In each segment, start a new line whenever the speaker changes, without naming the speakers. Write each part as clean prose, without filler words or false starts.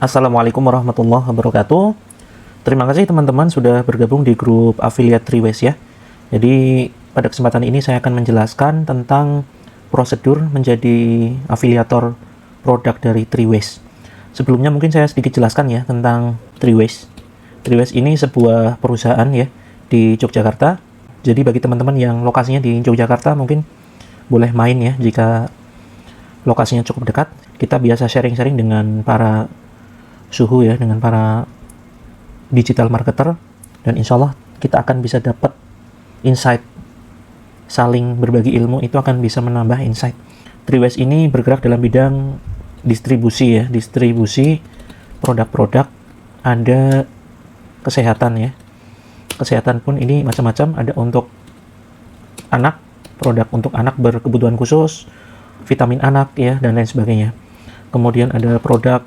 Assalamualaikum warahmatullahi wabarakatuh. Terima kasih teman-teman sudah bergabung di grup affiliate Triways ya. Jadi pada kesempatan ini saya akan menjelaskan tentang prosedur menjadi afiliator produk dari Triways. Sebelumnya mungkin saya sedikit jelaskan ya tentang Triways. Triways ini sebuah perusahaan ya di Yogyakarta. Jadi bagi teman-teman yang lokasinya di Yogyakarta mungkin boleh main ya jika lokasinya cukup dekat. Kita biasa sharing-sharing dengan para suhu ya, dengan para digital marketer, dan insya Allah kita akan bisa dapat insight, saling berbagi ilmu itu akan bisa menambah insight. Triways ini bergerak dalam bidang distribusi ya, distribusi produk-produk, ada kesehatan ya, kesehatan pun ini macam-macam, ada untuk anak, produk untuk anak berkebutuhan khusus, vitamin anak ya, dan lain sebagainya. Kemudian ada produk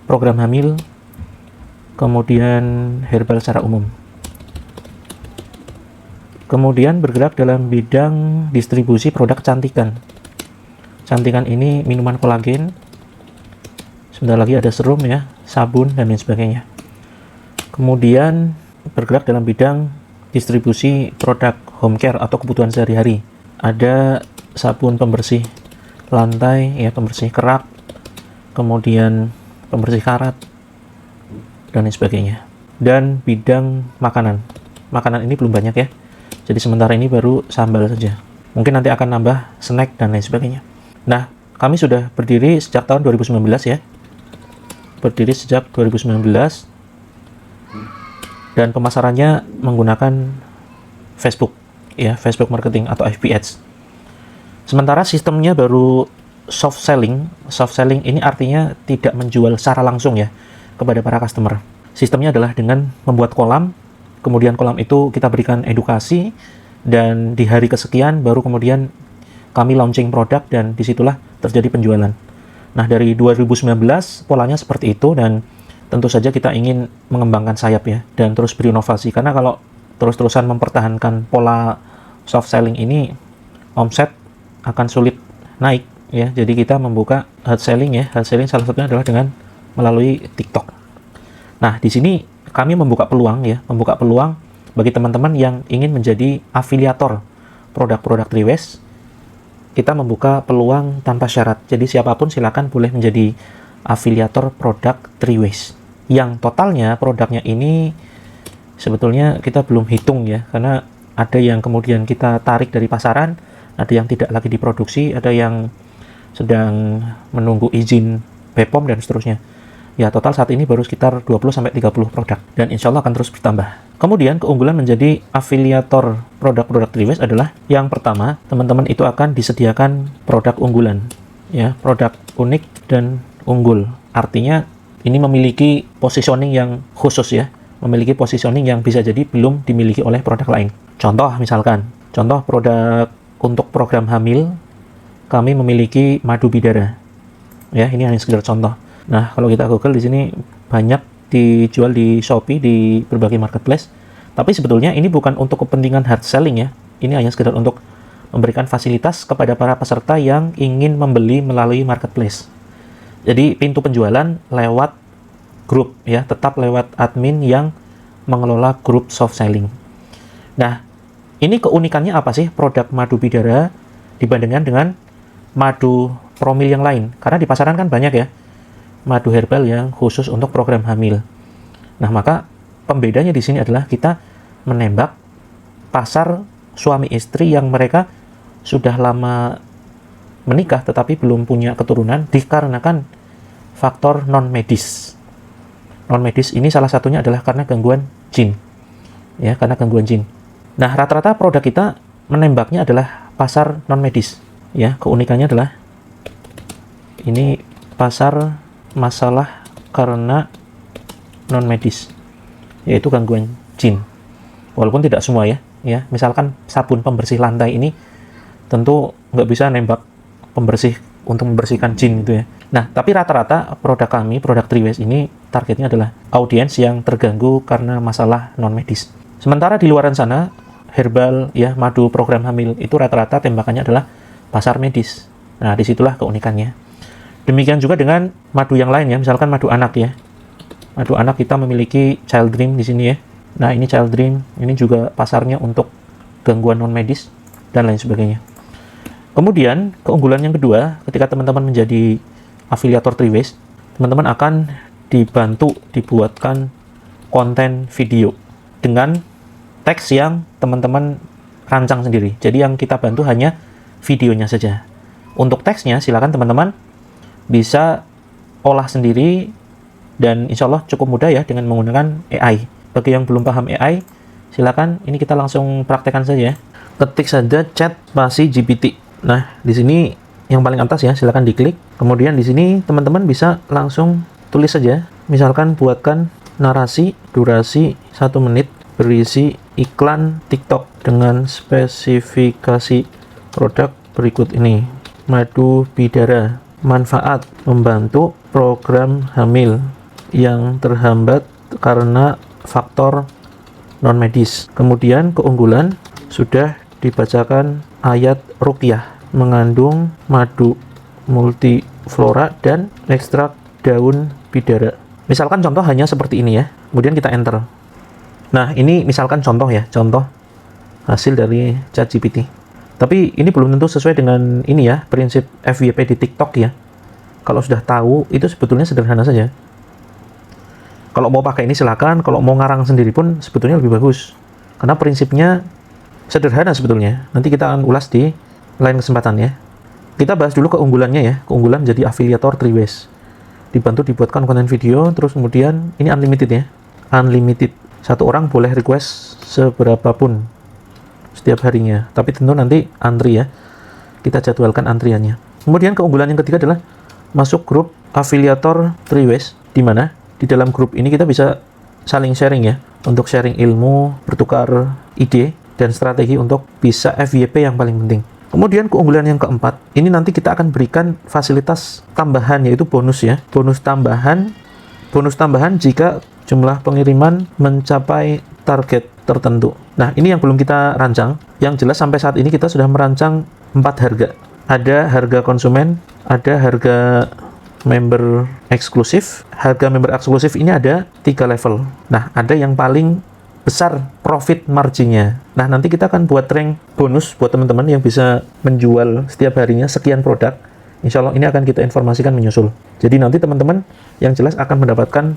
program hamil, kemudian herbal secara umum. Kemudian bergerak dalam bidang distribusi produk kecantikan. Kecantikan ini minuman kolagen, sebentar lagi ada serum ya, sabun, dan lain sebagainya. Kemudian bergerak dalam bidang distribusi produk home care atau kebutuhan sehari-hari. Ada sabun pembersih lantai, ya, pembersih kerak, kemudian pembersih karat, dan lain sebagainya. Dan bidang makanan. Makanan ini belum banyak ya. Jadi sementara ini baru sambal saja. Mungkin nanti akan nambah snack dan lain sebagainya. Nah, kami sudah berdiri sejak tahun 2019 ya. Berdiri sejak 2019. Dan pemasarannya menggunakan Facebook ya, Facebook marketing atau FB Ads. Sementara sistemnya baru soft selling. Soft selling ini artinya tidak menjual secara langsung ya kepada para customer. Sistemnya adalah dengan membuat kolam, kemudian kolam itu kita berikan edukasi, dan di hari kesekian baru kemudian kami launching produk, dan disitulah terjadi penjualan. Nah, dari 2019 polanya seperti itu, dan tentu saja kita ingin mengembangkan sayap ya, dan terus berinovasi, karena kalau terus-terusan mempertahankan pola soft selling ini, omset akan sulit naik ya. Jadi kita membuka hard selling ya. Hard selling salah satunya adalah dengan melalui TikTok. Nah, di sini kami membuka peluang ya, membuka peluang bagi teman-teman yang ingin menjadi afiliator produk-produk Triways. Kita membuka peluang tanpa syarat. Jadi siapapun silakan boleh menjadi afiliator produk Triways. Yang totalnya produknya ini sebetulnya kita belum hitung ya, karena ada yang kemudian kita tarik dari pasaran, ada yang tidak lagi diproduksi, ada yang sedang menunggu izin BPOM dan seterusnya. Ya, total saat ini baru sekitar 20-30 produk, dan insya Allah akan terus bertambah. Kemudian keunggulan menjadi afiliator produk-produk Triways adalah yang pertama, teman-teman itu akan disediakan produk unggulan ya, produk unik dan unggul. Artinya ini memiliki positioning yang khusus ya, memiliki positioning yang bisa jadi belum dimiliki oleh produk lain. Contoh misalkan, contoh produk untuk program hamil, kami memiliki madu bidara. Ya, ini hanya sekedar contoh. Nah, kalau kita Google di sini banyak dijual di Shopee, di berbagai marketplace. Tapi sebetulnya ini bukan untuk kepentingan hard selling ya. Ini hanya sekedar untuk memberikan fasilitas kepada para peserta yang ingin membeli melalui marketplace. Jadi pintu penjualan lewat grup ya, tetap lewat admin yang mengelola grup soft selling. Nah, ini keunikannya apa sih produk madu bidara dibandingkan dengan madu promil yang lain? Karena di pasaran kan banyak ya madu herbal yang khusus untuk program hamil. Nah, maka pembedanya di sini adalah kita menembak pasar suami istri yang mereka sudah lama menikah tetapi belum punya keturunan dikarenakan faktor non medis. Non medis ini salah satunya adalah karena gangguan jin. Ya, karena gangguan jin. Nah, rata-rata produk kita menembaknya adalah pasar non medis. Ya, keunikannya adalah ini pasar masalah karena non medis, yaitu gangguan jin. Walaupun tidak semua ya. Misalkan sabun pembersih lantai ini tentu nggak bisa nembak pembersih untuk membersihkan jin gitu ya. Nah, tapi rata-rata produk kami, produk Triways ini targetnya adalah audiens yang terganggu karena masalah non medis. Sementara di luaran sana herbal ya, madu program hamil itu rata-rata tembakannya adalah pasar medis. Nah, disitulah keunikannya. Demikian juga dengan madu yang lain ya, misalkan madu anak ya. Madu anak kita memiliki Child Dream di sini ya. Nah, ini Child Dream, ini juga pasarnya untuk gangguan non medis dan lain sebagainya. Kemudian, keunggulan yang kedua, ketika teman-teman menjadi afiliator Triways, teman-teman akan dibantu dibuatkan konten video dengan teks yang teman-teman rancang sendiri. Jadi yang kita bantu hanya videonya saja. Untuk teksnya, silakan teman-teman bisa olah sendiri dan insya Allah cukup mudah ya dengan menggunakan AI. Bagi yang belum paham AI, silakan ini kita langsung praktekkan saja. Ketik saja chat spasi GPT. Nah, di sini yang paling atas ya, silakan diklik. Kemudian di sini teman-teman bisa langsung tulis saja. Misalkan buatkan narasi durasi 1 menit berisi iklan TikTok dengan spesifikasi produk berikut ini. Madu bidara, manfaat membantu program hamil yang terhambat karena faktor non medis. Kemudian keunggulan sudah dibacakan ayat ruqyah mengandung madu multiflora dan ekstrak daun bidara. Misalkan contoh hanya seperti ini ya. Kemudian kita enter. Nah, ini misalkan contoh ya, contoh hasil dari ChatGPT. Tapi ini belum tentu sesuai dengan ini ya, prinsip FYP di TikTok ya. Kalau sudah tahu, itu sebetulnya sederhana saja. Kalau mau pakai ini silakan, kalau mau ngarang sendiri pun sebetulnya lebih bagus. Karena prinsipnya sederhana sebetulnya. Nanti kita akan ulas di lain kesempatan ya. Kita bahas dulu keunggulannya ya. Keunggulan jadi afiliator Triways. Dibantu dibuatkan konten video, terus kemudian ini unlimited ya. Unlimited. Satu orang boleh request seberapapun setiap harinya. Tapi tentu nanti antri ya. Kita jadwalkan antriannya. Kemudian keunggulan yang ketiga adalah masuk grup afiliator Triways, di mana di dalam grup ini kita bisa saling sharing ya, untuk sharing ilmu, bertukar ide dan strategi untuk bisa FYP yang paling penting. Kemudian keunggulan yang keempat, ini nanti kita akan berikan fasilitas tambahan yaitu bonus ya. Bonus tambahan jika jumlah pengiriman mencapai target tertentu. Nah, ini yang belum kita rancang. Yang jelas sampai saat ini kita sudah merancang 4 harga. Ada harga konsumen, ada harga member eksklusif. Harga member eksklusif ini ada 3 level. Nah, ada yang paling besar profit marginnya. Nah, nanti kita akan buat rank bonus buat teman-teman yang bisa menjual setiap harinya sekian produk. Insya Allah ini akan kita informasikan menyusul. Jadi nanti teman-teman yang jelas akan mendapatkan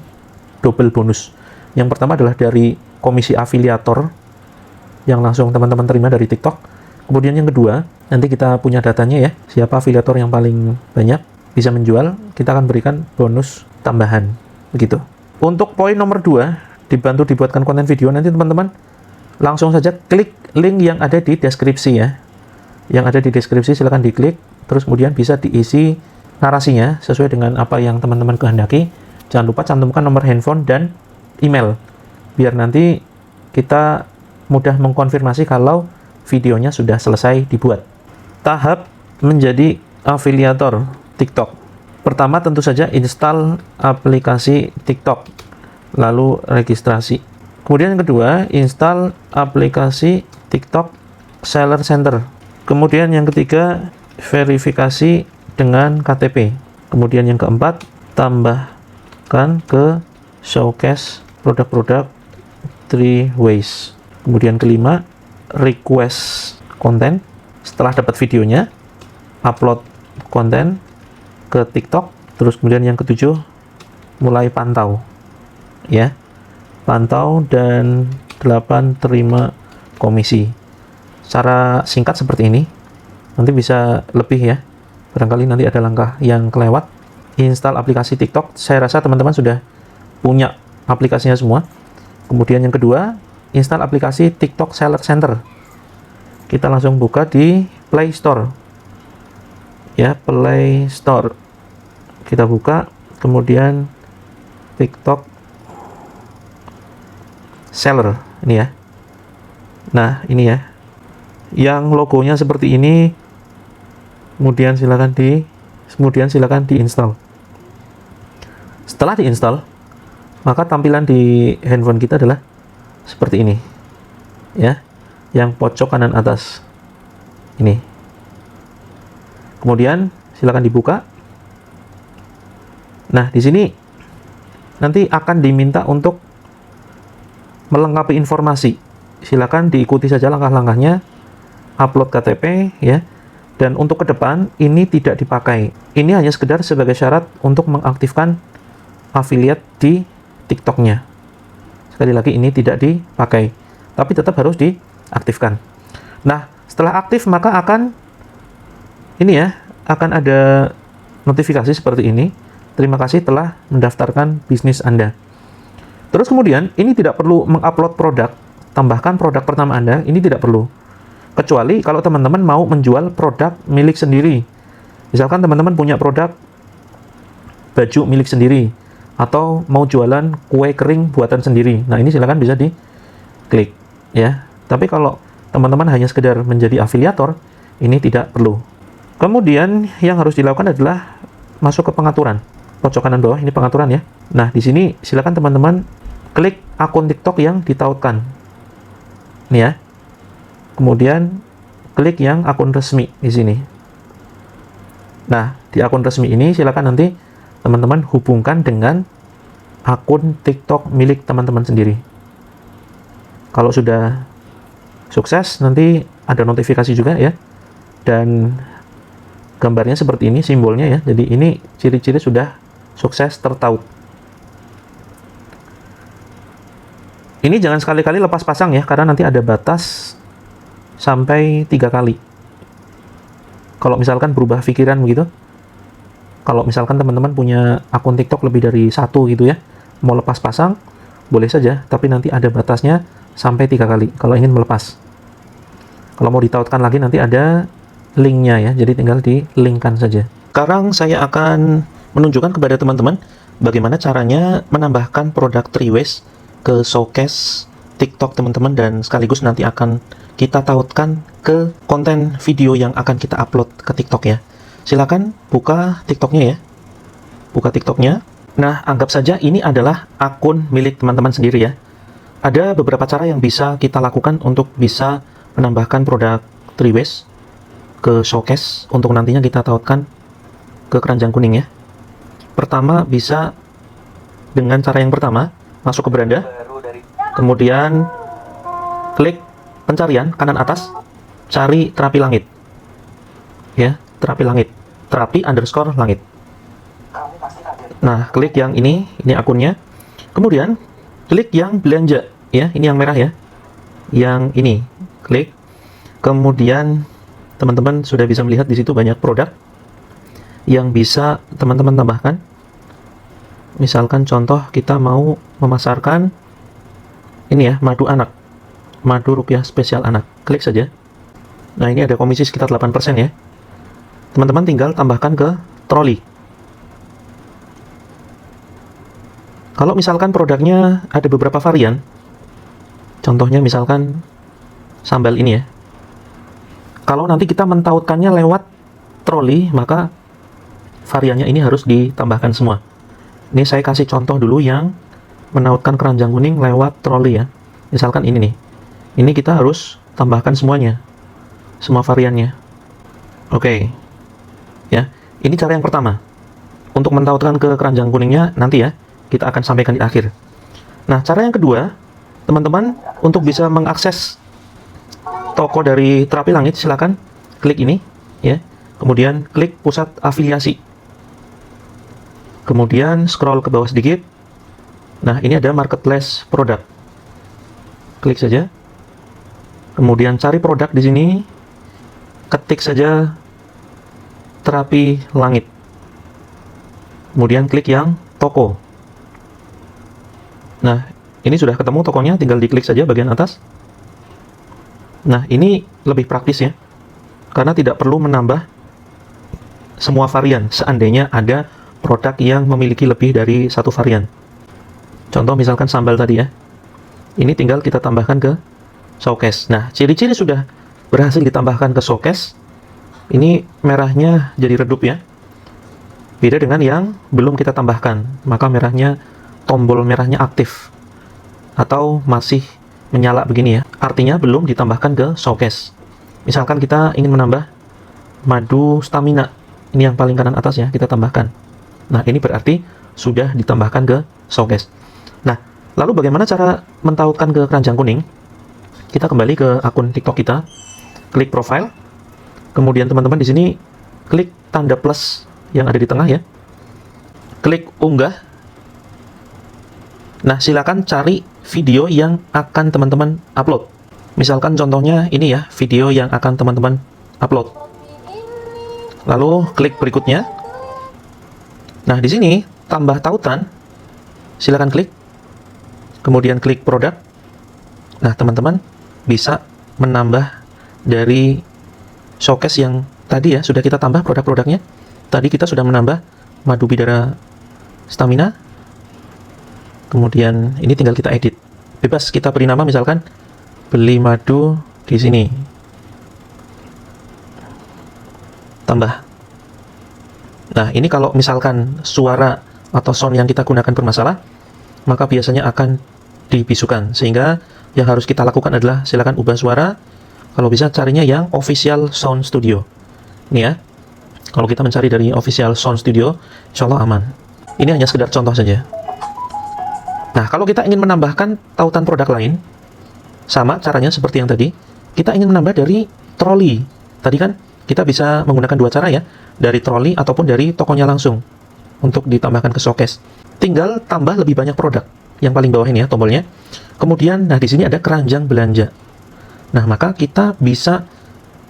double bonus. Yang pertama adalah dari komisi afiliator yang langsung teman-teman terima dari TikTok. Kemudian yang kedua, nanti kita punya datanya ya, siapa afiliator yang paling banyak bisa menjual, kita akan berikan bonus tambahan. Begitu. Untuk poin nomor 2, dibantu dibuatkan konten video, nanti teman-teman langsung saja klik link yang ada di deskripsi ya. Yang ada di deskripsi silahkan diklik, terus kemudian bisa diisi narasinya sesuai dengan apa yang teman-teman kehendaki. Jangan lupa cantumkan nomor handphone dan email, biar nanti kita mudah mengkonfirmasi kalau videonya sudah selesai dibuat. Tahap menjadi afiliator TikTok. Pertama tentu saja install aplikasi TikTok, lalu registrasi. Kemudian yang kedua, install aplikasi TikTok Seller Center. Kemudian yang ketiga, verifikasi dengan KTP. Kemudian yang keempat, tambahkan ke showcase produk-produk Triways. Kemudian kelima, request konten. Setelah dapat videonya, upload konten ke TikTok. Terus kemudian yang ketujuh, mulai pantau. Ya, pantau dan 8 terima komisi. Secara singkat seperti ini. Nanti bisa lebih ya. Barangkali nanti ada langkah yang kelewat. Install aplikasi TikTok. Saya rasa teman-teman sudah punya aplikasinya semua. Kemudian yang kedua, install aplikasi TikTok Seller Center. Kita langsung buka di Play Store. Ya, Play Store. Kita buka, kemudian TikTok Seller ini ya. Nah, ini ya. Yang logonya seperti ini. Kemudian silakan diinstal. Setelah diinstal, maka tampilan di handphone kita adalah seperti ini. Ya. Yang pojok kanan atas. Ini. Kemudian silakan dibuka. Nah, di sini nanti akan diminta untuk melengkapi informasi. Silakan diikuti saja langkah-langkahnya, upload KTP ya. Dan untuk ke depan ini tidak dipakai. Ini hanya sekedar sebagai syarat untuk mengaktifkan affiliate di TikTok-nya. Sekali lagi ini tidak dipakai, tapi tetap harus diaktifkan. Nah, setelah aktif maka akan akan ada notifikasi seperti ini. Terima kasih telah mendaftarkan bisnis Anda. Terus kemudian ini tidak perlu mengupload produk, tambahkan produk pertama Anda, ini tidak perlu. Kecuali kalau teman-teman mau menjual produk milik sendiri. Misalkan teman-teman punya produk baju milik sendiri, atau mau jualan kue kering buatan sendiri. Nah, ini silakan bisa diklik ya. Tapi kalau teman-teman hanya sekedar menjadi afiliator, ini tidak perlu. Kemudian yang harus dilakukan adalah masuk ke pengaturan. Pojok kanan bawah ini pengaturan ya. Nah, di sini silakan teman-teman klik akun TikTok yang ditautkan. Ini ya. Kemudian klik yang akun resmi di sini. Nah, di akun resmi ini silakan nanti teman-teman hubungkan dengan akun TikTok milik teman-teman sendiri. Kalau sudah sukses, nanti ada notifikasi juga ya. Dan gambarnya seperti ini, simbolnya ya. Jadi ini ciri-ciri sudah sukses tertaut. Ini jangan sekali-kali lepas pasang ya, karena nanti ada batas sampai 3 kali. Kalau misalkan berubah pikiran begitu, kalau misalkan teman-teman punya akun TikTok lebih dari 1 gitu ya, mau lepas pasang, boleh saja, tapi nanti ada batasnya sampai 3 kali, kalau ingin melepas. Kalau mau ditautkan lagi, nanti ada linknya ya, jadi tinggal di-linkkan saja. Sekarang saya akan menunjukkan kepada teman-teman bagaimana caranya menambahkan produk Triways ke showcase TikTok teman-teman, dan sekaligus nanti akan kita tautkan ke konten video yang akan kita upload ke TikTok ya. Silakan buka TikToknya ya. Buka TikToknya. Nah, anggap saja ini adalah akun milik teman-teman sendiri ya. Ada beberapa cara yang bisa kita lakukan untuk bisa menambahkan produk Triways ke showcase untuk nantinya kita tautkan ke keranjang kuning ya. Pertama, bisa dengan cara yang pertama, masuk ke beranda, kemudian klik pencarian kanan atas, cari terapi langit ya, terapi langit, terapi underscore langit. Nah, klik yang ini akunnya, kemudian klik yang belanja ya, ini yang merah ya, yang ini klik, kemudian teman-teman sudah bisa melihat di situ banyak produk yang bisa teman-teman tambahkan. Misalkan contoh kita mau memasarkan ini ya, madu anak, madu rupiah spesial anak, klik saja. Nah, ini ada komisi sekitar 8% ya. Teman-teman tinggal tambahkan ke troli. Kalau misalkan produknya ada beberapa varian, contohnya misalkan sambal ini ya, kalau nanti kita mentautkannya lewat troli, maka variannya ini harus ditambahkan semua. Ini saya kasih contoh dulu yang menautkan keranjang kuning lewat troli ya. Misalkan ini nih, ini kita harus tambahkan semuanya, semua variannya. Oke ya, ini cara yang pertama. Untuk mentautkan ke keranjang kuningnya nanti ya, kita akan sampaikan di akhir. Nah, cara yang kedua, teman-teman untuk bisa mengakses toko dari terapi langit, silakan klik ini ya, kemudian klik pusat afiliasi, kemudian scroll ke bawah sedikit. Nah, ini ada marketplace produk, klik saja, kemudian cari produk di sini, ketik saja terapi langit, kemudian klik yang toko. Nah, ini sudah ketemu tokonya, tinggal diklik saja bagian atas. Nah, ini lebih praktis ya, karena tidak perlu menambah semua varian seandainya ada produk yang memiliki lebih dari satu varian. Contoh misalkan sambal tadi ya, ini tinggal kita tambahkan ke showcase. Nah, ciri-ciri sudah berhasil ditambahkan ke showcase, ini merahnya jadi redup ya, beda dengan yang belum kita tambahkan, maka merahnya, tombol merahnya aktif atau masih menyala begini ya, artinya belum ditambahkan ke showcase. Misalkan kita ingin menambah madu stamina, ini yang paling kanan atas ya, kita tambahkan. Nah, ini berarti sudah ditambahkan ke showcase. Nah, lalu bagaimana cara mentautkan ke keranjang kuning? Kita kembali ke akun TikTok kita, klik profile, kemudian teman-teman di sini klik tanda plus yang ada di tengah ya, klik unggah. Nah, silakan cari video yang akan teman-teman upload. Misalkan contohnya ini ya, video yang akan teman-teman upload. Lalu klik berikutnya. Nah, di sini tambah tautan, silakan klik. Kemudian klik produk. Nah, teman-teman bisa menambah dari showcase yang tadi ya, sudah kita tambah produk-produknya. Tadi kita sudah menambah madu bidara stamina. Kemudian ini tinggal kita edit. Bebas kita beri nama misalkan beli madu di sini. Tambah. Nah, ini kalau misalkan suara atau sound yang kita gunakan bermasalah, maka biasanya akan dibisukan. Sehingga yang harus kita lakukan adalah silakan ubah suara. Kalau bisa carinya yang official sound studio. Ini ya. Kalau kita mencari dari official sound studio, insya Allah aman. Ini hanya sekedar contoh saja. Nah, kalau kita ingin menambahkan tautan produk lain, sama caranya seperti yang tadi. Kita ingin menambah dari troli. Tadi kan kita bisa menggunakan dua cara ya, dari troli ataupun dari tokonya langsung untuk ditambahkan ke showcase. Tinggal tambah lebih banyak produk. Yang paling bawah ini ya tombolnya. Kemudian, nah di sini ada keranjang belanja. Nah, maka kita bisa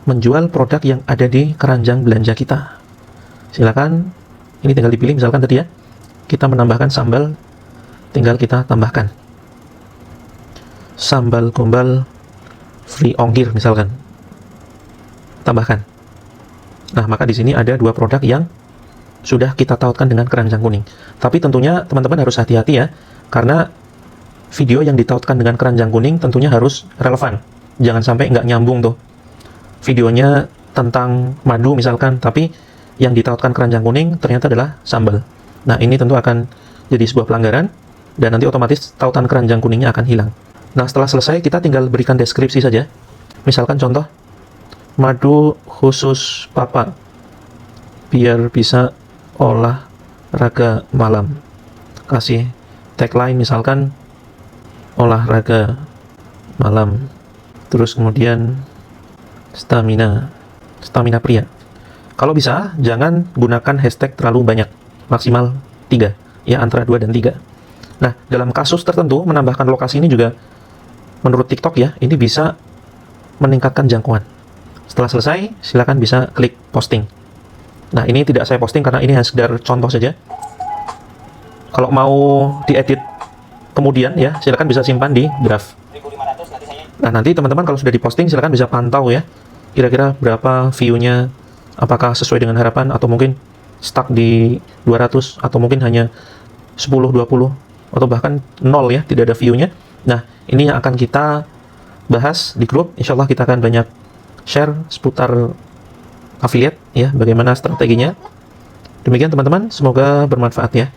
menjual produk yang ada di keranjang belanja kita. Silakan, ini tinggal dipilih misalkan tadi ya. Kita menambahkan sambal, tinggal kita tambahkan. Sambal gombal free ongkir misalkan. Tambahkan. Nah, maka di sini ada dua produk yang sudah kita tautkan dengan keranjang kuning. Tapi tentunya teman-teman harus hati-hati ya, karena video yang ditautkan dengan keranjang kuning tentunya harus relevan. Jangan sampai nggak nyambung tuh. Videonya tentang madu misalkan, tapi yang ditautkan keranjang kuning ternyata adalah sambal. Nah, ini tentu akan jadi sebuah pelanggaran, dan nanti otomatis tautan keranjang kuningnya akan hilang. Nah, setelah selesai kita tinggal berikan deskripsi saja. Misalkan contoh, madu khusus papa, biar bisa olahraga malam. Kasih tagline misalkan, olahraga malam. Terus kemudian stamina pria. Kalau bisa, jangan gunakan hashtag terlalu banyak, maksimal 3, ya antara 2 dan 3. Nah, dalam kasus tertentu, menambahkan lokasi ini juga, menurut TikTok ya, ini bisa meningkatkan jangkauan. Setelah selesai, silakan bisa klik posting. Nah, ini tidak saya posting karena ini hanya sekedar contoh saja. Kalau mau diedit kemudian ya, silakan bisa simpan di draft. Nah, nanti teman-teman kalau sudah diposting, silakan bisa pantau ya, kira-kira berapa view-nya, apakah sesuai dengan harapan, atau mungkin stuck di 200, atau mungkin hanya 10, 20, atau bahkan 0 ya, tidak ada view-nya. Nah, ini yang akan kita bahas di grup. Insya Allah kita akan banyak share seputar affiliate ya, bagaimana strateginya. Demikian teman-teman, semoga bermanfaat ya.